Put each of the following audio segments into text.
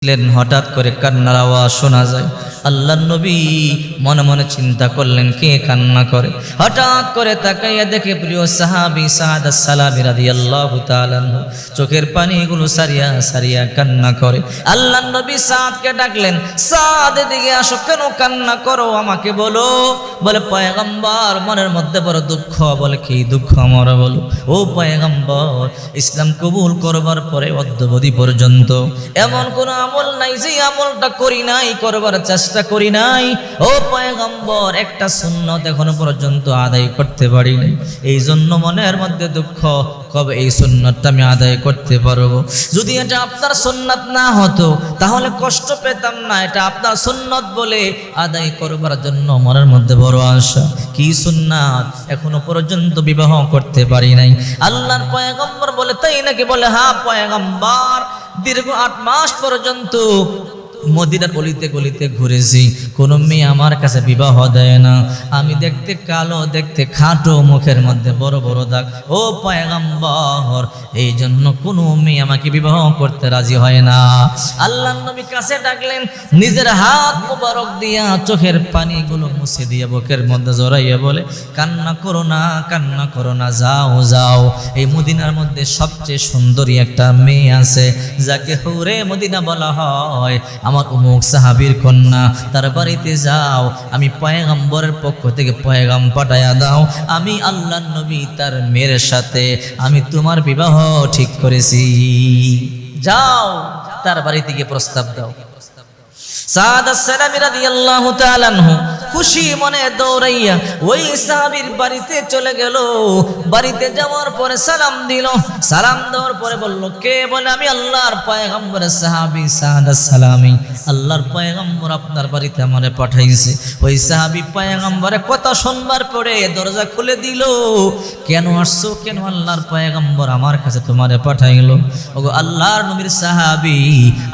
হঠাৎ করে কান্নার আওয়াজ শোনা যায়। আল্লাহর নবী মনে মনে চিন্তা করলেন কে কান্না করে। হঠাৎ করে তাকাইয়া দেখে প্রিয় সাহাবী সাদ আস-সালামি রাদিয়াল্লাহু তাআলা আনহু চোখের পানিগুলো সারিয়া সারিয়া কান্না করে। আল্লাহর নবী সাদকে ডাকলেন, সাদ এদিকে আসো, কেন কান্না করো আমাকে বলো। বলে পয়গম্বর মনের মধ্যে বড় দুঃখ। বলে কি দুঃখ আমার বলো। ও পয়গম্বর, ইসলাম কবুল করবার পরে অদ্যাবধি পর্যন্ত এমন কোন আমল নাই যে আমলটা করি নাই, করবার চেষ্টা করি নাই। ও পয়গম্বর, একটা সুন্নত এখনো পর্যন্ত আদায় করতে পারি নাই, এই জন্য মনের মধ্যে দুঃখ। কবে এই সুন্নতটা আমি আদায় করতে পারবো? যদি এটা আপনার সুন্নত না হতো তাহলে কষ্ট পেতাম না, এটা আপনার সুন্নত বলে আদায় করবার জন্য মনের মধ্যে বড় আশা। কি সুন্নাত? এখনো পর্যন্ত বিবাহ করতে পারি নাই। আল্লাহর পয়গম্বর বলে, তাই নাকি? বলে হ্যাঁ পয়গম্বর, দীর্ঘ 8 মাস পর্যন্ত মদিনার গলিতে গলিতে ঘুরেছি, কোনো মেয়ে আমার কাছে বিবাহ দেয় না। আমি দেখতে কালো, দেখতে খাটো, মুখের মধ্যে বড় বড় দাগ। ও পয়গম্বর, এই জন্য কোনো মেয়ে আমাকে বিবাহ করতে রাজি হয় না। আল্লাহর নবী কাছে ডাকলেন, নিজের হাত মোবারক দিয়া চোখের পানিগুলো মুছে দিয়ে বুকের মধ্যে জড়াইয়া বলে, কান্না করো না, কান্না করো না, যাও যাও, এই মদিনার মধ্যে সবচেয়ে সুন্দরী একটা মেয়ে আছে যাকে হুরে মদিনা বলা হয়, আমার অমুক সাহাবীর কন্যা, তার বাড়িতে যাও, আমি পয়গম্বরের পক্ষ থেকে পয়গাম পাঠায়া দাও, আমি আল্লাহর নবী তার মেয়ের সাথে আমি তোমার বিবাহ ঠিক করেছি, যাও তার বাড়ি থেকে প্রস্তাব দাও। সাদ আস-সালামি রাদিয়াল্লাহু তাআলা আনহু খুশি মনে দৌড়াইয়া ওই সাহাবীর বাড়িতে চলে গেল। বাড়িতে যাওয়ার পরে সালাম দিল। সালাম দেওয়ার পরে বলল, কে? বলে আমি আল্লাহর পয়গম্বরের সাহাবী সাদ আস-সালামি। আল্লাহর পয়গম্বর আপনার বাড়িতে আমারে পাঠাইছে। ওই সাহাবী পয়গম্বরের কথা শুনবার পরে দরজা খুলে দিল। কেন আসছো? কেন? আল্লাহর পয়গম্বর আমার কাছে তোমারে পাঠাইলো। ওগো আল্লাহর নবীর সাহাবী,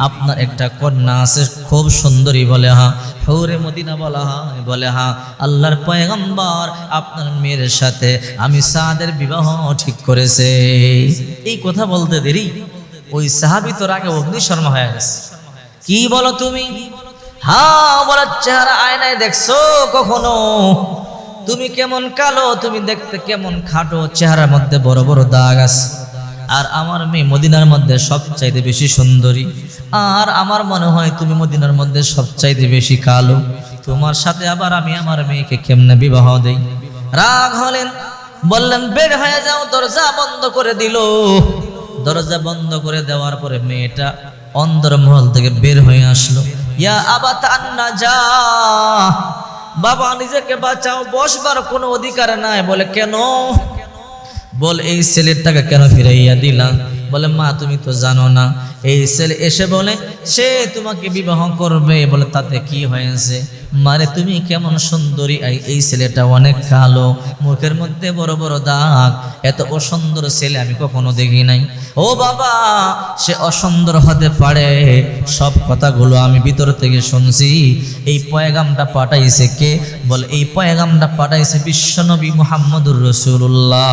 আপনার একটা কন্যা আছে খুব সুন্দরী। বলে হ্যাঁ। হুরে মদিনা বলা হয়? বলে হ্যাঁ। আল্লাহর পয়গম্বর আপনার মেয়ের সাথে আমি সাদের বিবাহ ঠিক করেছে। এই কথা বলতে দেরি ওই সাহাবী তোর আগে অগ্নিশর্মা হয়ে গেছে। কি বলো তুমি? হ্যাঁ। বলে চেহারা আয়নায় দেখছো কখনো? তুমি কেমন কালো, তুমি দেখতে কেমন খাটো, চেহারার মধ্যে বড় বড় দাগ আছে। আর আমার মেয়ে মদিনার মধ্যে সবচাইতে বেশি সুন্দরী। আর আমার মনে হয় তুমি মদিনার মধ্যে সবচাইতে বেশি কালো। তোমার সাথে আবার আমি আমার মেয়েকে কেমনে বিবাহ দেই? রাগ হলেন, বললেন বের হয়ে যাও। দরজা বন্ধ করে দিল। দরজা বন্ধ করে দেওয়ার পরে মেয়েটা অন্দরমহল থেকে বের হয়ে আসলো। ইয়া আবাতা আন্না যা, বাবা নিজেকে বাঁচাও, বসবার কোনো অধিকার নাই। বলে কেন? বল এই ছেলেটাকে কেন ফিরাইয়া দিলা? বলে মা তুমি তো জানো না, এই ছেলে এসে বলে সে তোমাকে বিবাহ করবে। বলে তাতে কি হয়েছে? মারে তুমি কেমন সুন্দরী, এই ছেলেটা অনেক কালো, মুখের মধ্যে বড় বড় দাগ, এত অসুন্দর ছেলে আমি কখনো দেখি নাই। ও বাবা, সে অসুন্দর হতে পারে, সব কথাগুলো আমি ভিতর থেকে শুনছি। এই পয়গামটা পাঠাইছে কে? বলে এই পয়গামটা পাঠাইছে বিশ্বনবী মুহাম্মদুর রাসূলুল্লাহ।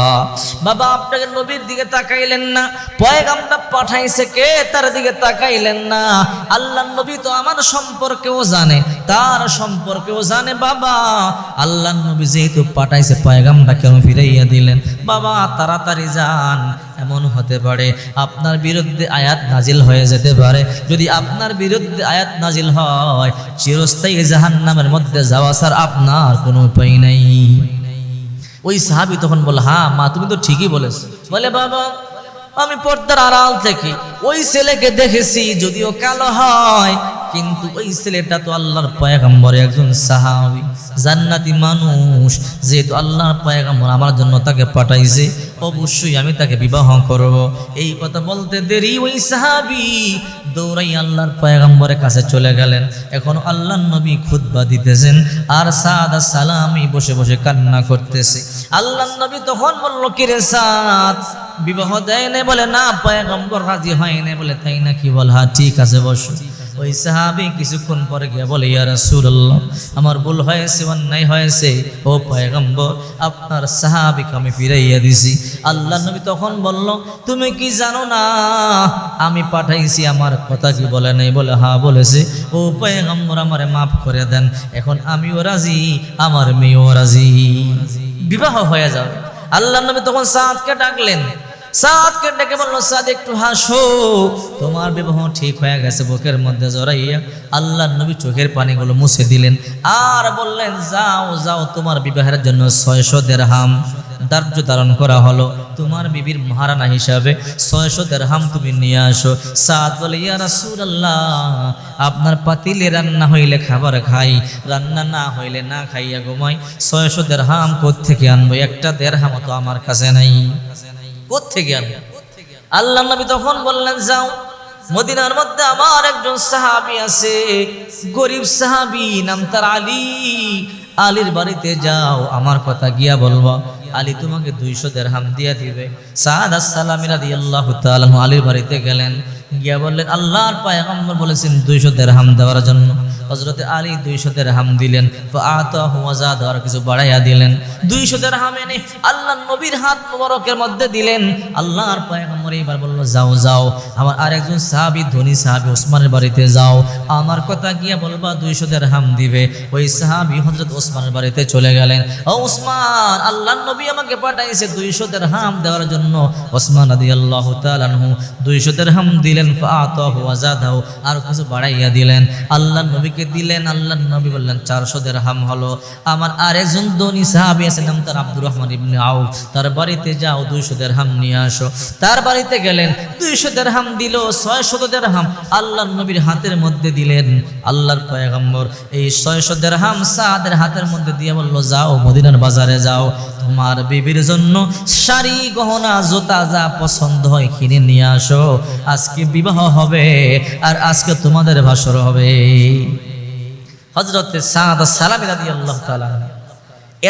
বাবা আপনাকে নবীর দিকে তাকাইলেন না, পয়গামটা পাঠাইছে কে তার দিকে তাকাইলেন না। আল্লাহর নবী তো আমার সম্পর্কেও জানে, তার সম্পর্কেও জানে। বাবা আল্লাহর নবী যেহেতু পাঠাইছে, পয়গামটা কেন ফিরাইয়া দিলেন? বাবা তাড়াতাড়ি যান, এমন হতে পারে আপনার বিরুদ্ধে আয়াত নাজিল হয়ে যেতে পারে। যদি আপনার বিরুদ্ধে আয়াত নাজিল হয়, চিরস্থায়ী জাহান্নামের মধ্যে যাওয়া ছাড়া আপনার কোনো উপায় নাই। ওই সাহাবী তখন বলে, হ্যাঁ মা তুমি তো ঠিকই বলেছ। বলে বাবা আমি পর্দার আড়াল থেকে ওই ছেলেকে দেখেছি, যদিও কালো হয়, কিন্তু ওই ছেলেটা তো আল্লাহর পয়গম্বরের একজন সাহাবী, জান্নাতি মানুষ। যেহেতু আল্লাহর পয়গম্বর আমার জন্য তাকে পাঠাইছে, অবশ্যই আমি তাকে বিবাহ করব। এই কথা বলতে দেরি ওই সাহাবী দৌড়াই আল্লাহর পয়গম্বরের কাছে চলে গেলেন। এখন আল্লাহর নবী খুতবা দিতেছেন, আর সাদ আস-সালামি বসে বসে কান্না করতেছে। আল্লাহর নবী তখন বলল, কি রে সাদ, বিবাহ দেয় না? বলে না, পয়গম্বর রাজি হয় না। বলে তাই নাকি? বল হ্যাঁ ঠিক আছে বসো। ওই সাহাবী কিছুক্ষণ পরে গিয়ে বলে, ইয়া রাসূলুল্লাহ, আমার ভুল হয়েছে, অন্যায় হয়েছে, ও পয়গম্বর, আপনার সাহাবীকে আমি ফিরাইয়া দিছি। আল্লাহ নবী তখন বলল, তুমি কি জানো না আমি পাঠাইছি? আমার কথা কি বলে নাই? বলে হ্যাঁ বলেছে। ও পয়গম্বর, আমারে মাফ করে দেন, এখন আমিও রাজি, আমার মেয়েও রাজি, বিবাহ হয়ে যাবে। আল্লাহ নবী তখন সাদকে ডাকলেন, সাদকে ডেকে বলল, সাদ একটু হাসো, তোমার বিবাহ ঠিক হয়ে গেছে। বুকের মধ্যে জড়াইয়া আল্লাহ নবী চোখের পানিগুলো মুছে দিলেন আর বললেন, যাও যাও, তোমার বিবাহের জন্য 600 দিরহাম ধার্য ধারণ করা হলো, তোমার বিবির মহারানা হিসাবে 600 দিরহাম তুমি নিয়ে আসো। সাদ বলে, ইয়া রাসূলুল্লাহ, আপনার পাতিলে রান্না হইলে খাবার খাই, রান্না না হইলে না খাইয়া ঘুমাই, 600 দিরহাম কোত্থেকে আনবো? একটা দিরহামও তো আমার কাছে নাই, কোত্থেকে আনবো? আল্লাহ নবী তখন বললেন, যাও, মদিনার মধ্যে আমার একজন সাহাবী আছে, গরিব সাহাবী, নাম তার আলী, আলীর বাড়িতে যাও, আমার কথা গিয়া বলবা, আলী তোমাকে 200 দিরহাম দিয়ে দিবে। সাদ আস-সালামি রাদিয়াল্লাহু তাআলা আলীর বাড়িতে গেলেন, গিয়া বললেন, আল্লাহর পয়গম্বর বলেছেন 200 দিরহাম দেওয়ার জন্য। হযরত আলী 200 দিরহাম দিলেন, ফাআতাহু ওয়া যাদা, আর কিছু বাড়াইয়া দিলেন। 200 দিরহাম এনে আল্লাহর নবীর হাত মোবারকের মধ্যে দিলেন। আল্লাহর পয়গম্বর এবার বলল, যাও যাও, আমার আরেকজন সাহাবী, ধনী সাহাবী ওসমানের বাড়িতে যাও, আমার কথা গিয়া বলবা 200 দিরহাম দিবে। ওই সাহাবী হযরত ওসমানের বাড়িতে চলে গেলেন। ও ওসমান, আল্লাহর নবী আমাকে পাঠাইছে 200 দিরহাম দেওয়ার জন্য। ওসমান রাদিয়াল্লাহু তাআলা আনহু 200 দিরহাম দিলেন, ফাআতাহু ওয়া যাদাহু, আর কিছু বাড়াইয়া দিলেন, আল্লাহর নবীকে দিলেন। আল্লাহর নবী বললেন, 400 দিরহাম হলো। আমার আরেকজন ধনী সাহাবী আছে, নাম তার আব্দুর রহমান ইবনে আউফ, তার বাড়িতে যাও, 200 দিরহাম নিয়ে আসো। তার বাড়িতে গেলেন, 200 দিরহাম দিল, 600 দিরহাম আল্লাহর নবীর হাতের মধ্যে দিলেন। আল্লাহর পয়গম্বর এই 600 দিরহাম সাদের হাতের মধ্যে দিয়ে বলল, যাও, মদিনার বাজারে যাও, তোমার বিবির জন্য শাড়ি, গহনা, জুতা যা পছন্দ হয় কিনে নিয়ে আসো, আজকে বিবাহ হবে আর আজকে তোমাদের ভাসর হবে। হযরত সাদ আস-সালামি রাদিয়াল্লাহু তাআলা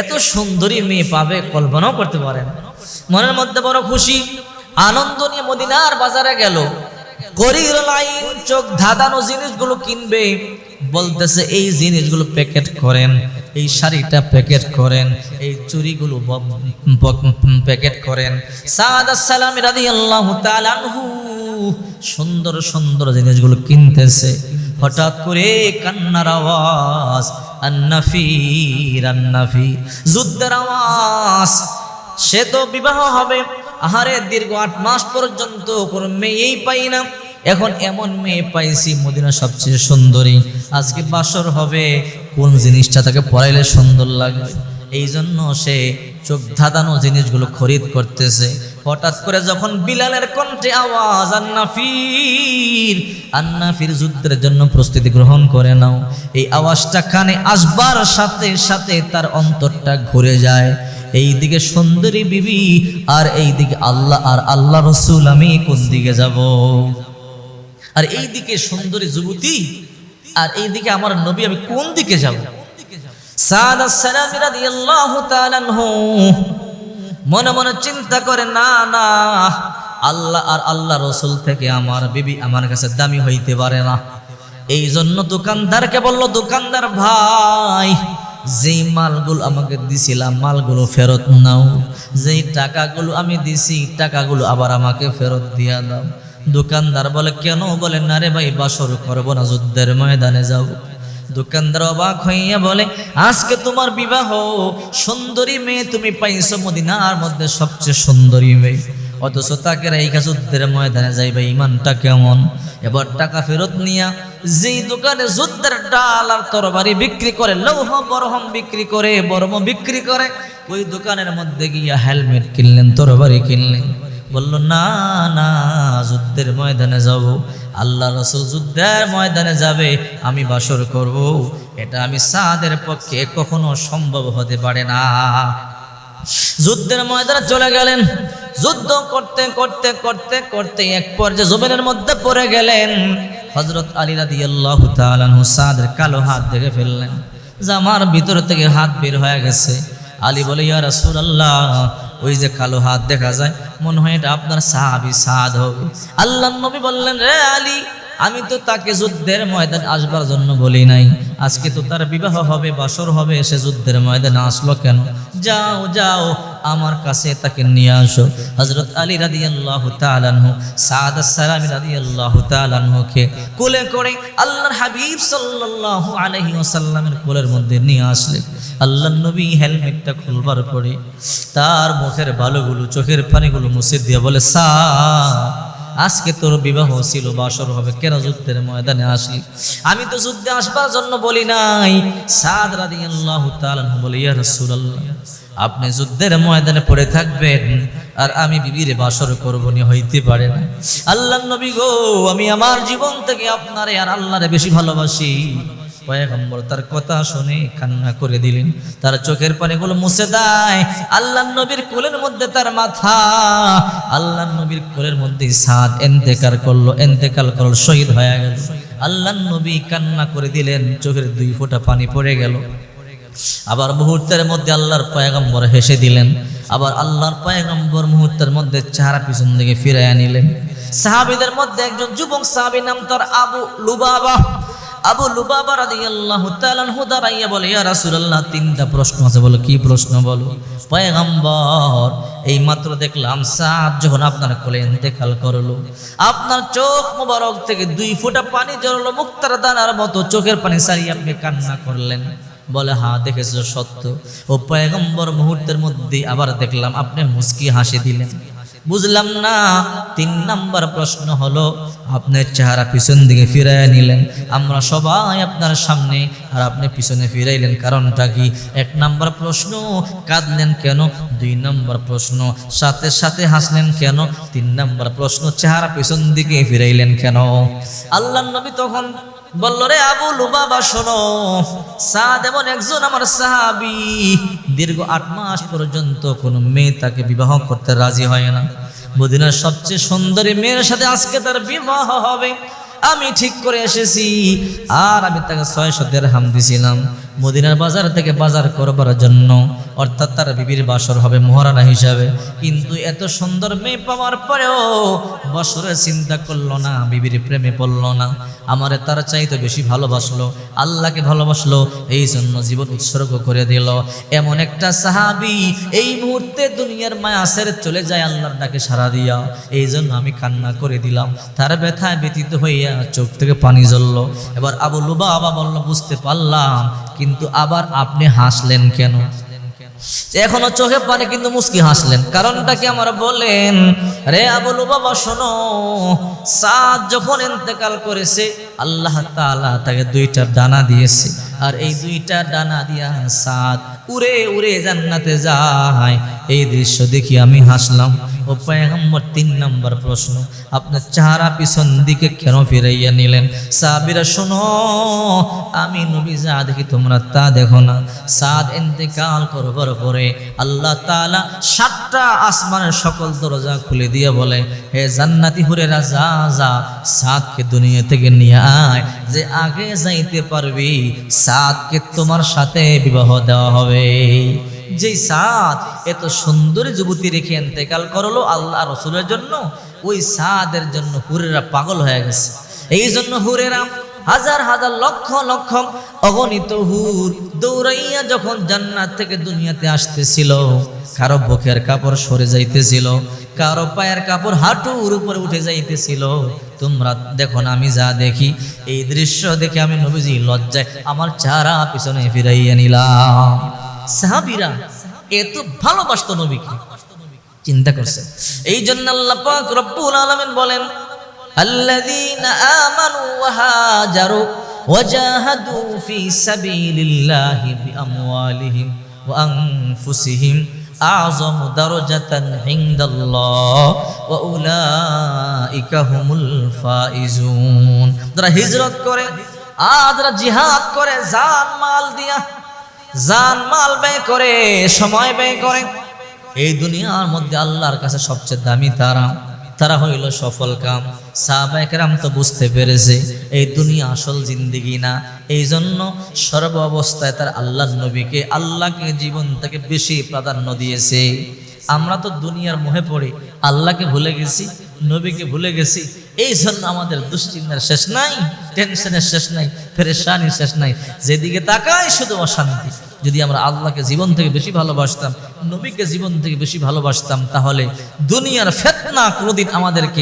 এত সুন্দরী মেয়ে পাবে কল্পনাও করতে পারেন। মনের মধ্যে বড় খুশি, আনন্দ নিয়ে মদিনার বাজারে গেল। করির লাইন, চোখ ধাঁধানো জিনিসগুলো কিনবে। বলতেছে, এই জিনিসগুলো প্যাকেট করেন, এই শাড়িটা প্যাকেট করেন, এই চুড়িগুলো প্যাকেট করেন। সাদ আস-সালামি রাদিয়াল্লাহু তাআলা আনহু সুন্দর সুন্দর জিনিসগুলো কিনতেছে। হঠাৎ করে কান্নার আওয়াজ, আন্নাফির আন্নাফির, যুদ্ধের আওয়াজ। সে তো বিবাহ হবে, আহারে দীর্ঘ 8 মাস পর্যন্ত কোনো মেয়েই পাই না, এখন এমন মেয়ে পাইছি, মদিনা সবচেয়ে সুন্দরী, আজকে বাসর হবে, কোন জিনিসটা তাকে পরাইলে সুন্দর লাগবে? এই জন্য সে চোখ ধাঁধানো জিনিসগুলো খরিদ করতেছে। হঠাৎ করে যখন বিলালের কণ্ঠে আওয়াজ, আন্নাফির আন্নাফির, যুদ্ধের জন্য প্রস্তুতি গ্রহণ করে নাও, এই আওয়াজটা কানে আসবার সাথে সাথে তার অন্তরটা ঘুরে যায়। এই দিকে সুন্দরী বিবি আর এই দিকে আল্লাহ আর আল্লাহ রসুল, আমি কোন দিকে যাব? আর এই দিকে সুন্দরী যুবতী আর এই দিকে আমার নবী, আমি কোন দিকে যাব? সাদ আস-সালামি রাদিয়াল্লাহু তাআলা আনহু মনে মনে চিন্তা করে, না না, আল্লাহ আর আল্লাহ রসুল থেকে আমার বিবি আমার কাছে দামি হইতে পারে না। এই জন্য দোকানদারকে বলল, দোকানদার ভাই, যেই মালগুলো আমাকে দিছিলাম মালগুলো ফেরত নাও, যেই টাকাগুলো আমি দিছি টাকাগুলো আবার আমাকে ফেরত দিয়া দাও। দোকানদার বলে, কেন? বলে, না রে ভাই, বাসর করবো না, যুদ্ধের ময়দানে যাব। দোকানদার অবাক হইয়া বলে, আজকে তোমার বিবাহ, সুন্দরী মেয়ে তুমি পাইছো, মদিনার মধ্যে সবচেয়ে সুন্দরী মেয়ে, অথচ তাকে রাইখা যুদ্ধের ময়দানে যাইবে, ইমানটা কেমন? এবার টাকা ফেরত নিয়া যেই দোকানে যুদ্ধের ডাল আর তরবারি বিক্রি করে, লৌহ বরহম বিক্রি করে, বর্ম বিক্রি করে, ওই দোকানের মধ্যে গিয়া হেলমেট কিনলেন, তরবারি কিনলেন। বলল, না না, যুদ্ধের ময়দানে যাব, আল্লাহ রসুল যুদ্ধের ময়দানে যাবে, আমি বাসর করব, এটা আমি সাদের পক্ষে কখনো সম্ভব হতে পারে না। যুদ্ধের ময়দানে চলে গেলেন। যুদ্ধ করতে করতে করতে করতে এক পর্যায়ে জমিনের মধ্যে পড়ে গেলেন। হযরত আলী রাদিয়াল্লাহু তাআলা আনহু সাদের কালো হাত দেখে ফেললেন, জামার ভিতর থেকে হাত বের হয়ে গেছে। আলী বলে, ইয়া রাসূলুল্লাহ, ওই যে কালো হাত দেখা যায়, মনে হয় এটা আপনার সাহাবী সাদ হবে। আল্লাহর নবী বললেন, রে আলী, আমি তো তাকে যুদ্ধের ময়দানে আসবার জন্য বলি নাই, আজকে তো তার বিবাহ হবে, বাসর হবে, সে যুদ্ধের ময়দানে আসলো কেন? যাও যাও আমার কাছে তাকে নিয়ে আসো। হযরত আলী রাদিয়াল্লাহু তাআলা আনহু সাদ আস-সালামি রাদিয়াল্লাহু তাআলা আনহুকে কোলে করে আল্লাহর হাবিব সাল্লাল্লাহু আলাইহি ওয়াসাল্লামের কোলের মধ্যে নিয়ে আসলেন। আল্লাহর নবী হেলমেটটা খুলবার পরে তার মুখের বালুগুলো, চোখের পানিগুলো মুছে দিয়ে বলে, সাদ, আজকে তোর বিবাহ ছিল, বাসর হবে, কেন যুদ্ধের ময়দানে আসলি? আমি তো যুদ্ধে আসবার জন্য বলি নাই। সাদ রাদিয়াল্লাহু তাআলা আনহু বলে, ইয়া রাসূলুল্লাহ, আপনি যুদ্ধের ময়দানে পড়ে থাকবেন আর আমি বিবির বাসর করব না, হইতে পারে না। আল্লাহর নবী গো, আমি আমার জীবন থেকে আপনারে আর আল্লাহরে বেশি ভালোবাসি। পয়গম্বর তার কথা শুনে কান্না করে দিলেন, তার চোখের পানিগুলো মুছে দেয়। আল্লাহর নবীর কোলের মধ্যে তার মাথা, আল্লাহর নবীর কোলের মধ্যে সাদ ইন্তেকাল করলো, শহীদ হয়ে গেল। আল্লাহর নবী কান্না করে দিলেন, চোখের 2 ফোঁটা পানি পড়ে গেল। আবার মুহূর্তের মধ্যে আল্লাহর পয়গম্বর হেসে দিলেন। আবার আল্লাহর পয়গম্বর মুহূর্তের মধ্যে চেহারা পিছন দিকে ফিরাইয়া নিলেন। সাহাবীদের মধ্যে একজন যুবক সাহাবী, নাম তার আবু লুবাবা রাদিয়াল্লাহু তাআলা আনহু দাঁড়াইয়া বলে, ইয়া রাসূলুল্লাহ, 3টা প্রশ্ন আছে। বলো, কি প্রশ্ন বলো? পয়গম্বর, এই মাত্র দেখলাম সাদ যখন আপনার কোলে ইন্তেকাল করলো, আপনার চোখ মোবারক থেকে 2 ফোঁটা পানি ঝরলো, মুক্তার দানার মতো চোখের পানি সারিয়ে আপনি কান্না করলেন। বলে, হ্যাঁ দেখেছো, সত্য। ও পয়গম্বর, মুহূর্তের মধ্যে আবার দেখলাম আপনি মুস্কি হাসি দিলেন। বুঝলাম না। 3 নাম্বার প্রশ্ন হলো, আপনার চেহারা পিছন দিকে ফিরাইয়া নিলেন, আমরা সবাই আপনার সামনে আর আপনি পিছনে ফিরাইলেন, কারণটা কি? 1 নাম্বার প্রশ্ন, কাঁদলেন কেন? 2 নাম্বার প্রশ্ন, সাথে সাথে হাসলেন কেন? 3 নাম্বার প্রশ্ন, চেহারা পিছন দিকে ফিরাইলেন কেন? আল্লাহর নবী তখন বলল, রে আবু লুবাবা, শোনো, সাদ এমন একজন আমার সাহাবী, দীর্ঘ 8 মাস পর্যন্ত কোনো মেয়ে তাকে বিবাহ করতে রাজি হয় না। মদিনার সবচেয়ে সুন্দরী মেয়ের সাথে আজকে তার বিবাহ হবে, আমি ঠিক করে এসেছি। আর আমি তাকে 600 দিরহাম দিয়েছিলাম মদিনার বাজার থেকে বাজার করবার জন্য, অর্থাৎ তার বিবির বাসর হবে মোহরানা হিসাবে। কিন্তু এত সুন্দর মেয়ে পাওয়ার পরেও বছরের চিন্তা করলো না, বিবির প্রেমে পড়লো না, আমারে তার চাইতে বেশি ভালোবাসলো, আল্লাহকে ভালোবাসলো, এই জন্য জীবন উৎসর্গ করে দিল। এমন একটা সাহাবী এই মুহূর্তে দুনিয়ার মায়া ছেড়ে চলে যায় আল্লাহর ডাকে সাড়া দিয়া। এই জন্য আমি কান্না করে দিলাম। তার ব্যথায় ব্যতীত হইয়া চোখ থেকে পানি ঝরল। এবার আবু লুবাবা বলল, বুঝতে পারলাম, কিন্তু আবার আপনি হাসলেন কেন? এখনো চোখে পানি কিন্তু মুস্কি হাসলেন, কারণটা কি আমার বলেন? রে আবু লুবাবা, শোনো, সাদ যখন ইন্তেকাল করেছে আল্লাহ তাআলা তাকে 2টা ডানা দিয়েছে, আর এই 2টা ডানা দিয়া সাদ উড়ে উড়ে জান্নাতে যায়। এই দৃশ্য দেখি আমি হাসলাম। ও পয়গম্বর, 3 নাম্বার প্রশ্ন, আপনার চেহারা পিছন দিকে কেন ফিরাইয়া নিলেন? সাহাবীরা, শোনো, আমি নবী যা দেখি তোমরা তা দেখো না। সাদ ইন্তেকাল করবার পরে আল্লাহ তাআলা 7টা আসমানের সকল দরজা খুলে দিয়ে বলে, হে জান্নাতি হুরেরা, যা যা সাদকে দুনিয়া থেকে নিয়ে আয়, যে আগে যাইতে পারবি সাদকে তোমার সাথে বিবাহ দেওয়া হবে। যেই সাদ এত সুন্দরী যুবতী রেখে ইন্তেকাল করলো আল্লাহ রাসূলের জন্য, ওই সাদের জন্য হুরেরা পাগল হয়ে গেছে। এই জন্য হুরেরা হাজার হাজার লক্ষ লক্ষ অগণিত হুর দৌড়াইয়া যখন জান্নাত থেকে দুনিয়াতে আসতেছিল, কারো বুকের কাপড় সরে যাইতেছিল, কারো পায়ের কাপড় হাঁটুর উপরে উঠে যাইতেছিল। তোমরা দেখো না, আমি যা দেখি, এই দৃশ্য দেখে আমি নবীজি লজ্জায় আমার চেহারা পিছনে ফিরাইয়া নিলাম। সাহাবীরা এত ভালোবাসতো নবীকে, চিন্তা করছে। এই জন্য আল্লাহ পাক রব্বুল আলামিন বলেন, আল্লাযীনা আমানু ওয়া হাজারু ওয়া জাহাদু ফি সাবিলিল্লাহি বিআমওয়ালিহিম ওয়া আনফুসিহিম আযমু দারাজাতান ইনদাল্লাহ ওয়া উলাইকা হুমুল ফাইজুন। যারা হিজরত করে আর যারা জিহাদ করে, জান মাল দিয়া, জান মাল ব্যয় করে, সময় ব্যয় করে, এই দুনিয়ার মধ্যে আল্লাহর কাছে সবচেয়ে দামি তারা হইল সফল কাম। সাহাবায়ে কেরাম তো বুঝতে পেরেছে এই দুনিয়া আসল জিন্দেগি না, এই জন্য সর্ব অবস্থায় তার আল্লাহর নবীকে, আল্লাহকে জীবন থেকে বেশি প্রাধান্য দিয়েছে। আমরা তো দুনিয়ার মোহে পড়ে আল্লাহকে ভুলে গেছি, নবীকে ভুলে গেছি, এই জন্য আমাদের দুশ্চিন্তার শেষ নাই, টেনশনের শেষ নাই, পেরেশানির শেষ নাই, যেদিকে তাকাই শুধু অশান্তি। যদি আমরা আল্লাহকে জীবন থেকে বেশি ভালোবাসতাম, নবীকে জীবন থেকে বেশি ভালোবাসতাম, তাহলে দুনিয়ার ফিতনা কোনোদিন আমাদেরকে